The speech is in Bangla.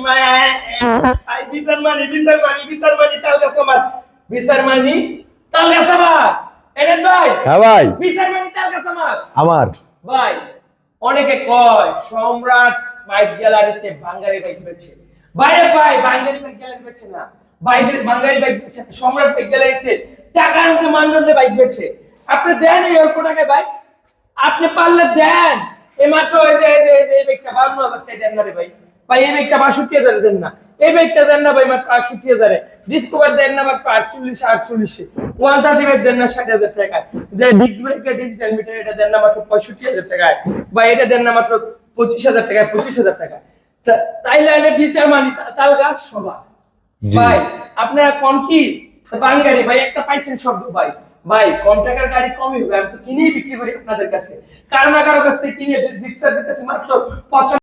ভাই বিচার মানি তালগাছ আমার বিচার মানি তালগাছ আমার এনেন ভাই। হ্যাঁ ভাই, বিচার মানি তালগাছ আমার ভাই। অনেকে কয় সম্রাট বাইক গ্যালারিতে বাঙালি বাইক বেচে। ভাই বাঙালি বাইক গ্যালারি বেচে না, বাঙালি বাইক বেচে না। সম্রাট বাইক গ্যালারিতে টাকা আনতে মানদণ্ডে বাইক বেচে। আপনি দেন এই অল্প টাকায় বাইক, আপনি পারলে দেন। এই মাত্র এই বাইকটা 52,000 টাকা দেন না রে ভাই। ভাই এই বাইকটা 62,000 দেন না, এই বাইকটা দেন না ভাই মাত্র 68,000। ডিসকভার দেন না মাত্র 48 135 দেন না 60,000 টাকায়। যে ডিস্ক ব্রেকের ডিজিটাল মিটার এটা দেন না মাত্র 65,000 টাকায়। বা এটা দেন না মাত্র 25,000 টাকায়, 25,000 টাকায়। তাইলে এনে বিচার মানি তাল গাছ সভা ভাই। আপনারা কোন কি বাঙালি ভাই একটা পাইছেন শব্দ ভাই। ভাই কম টাকার গাড়ি কমই হবে, আমি তো কিনেই বিক্রি করি আপনাদের কাছে। কারো না কারো কাছ থেকে কিনে রিক্সা দিতেছি মাত্র 95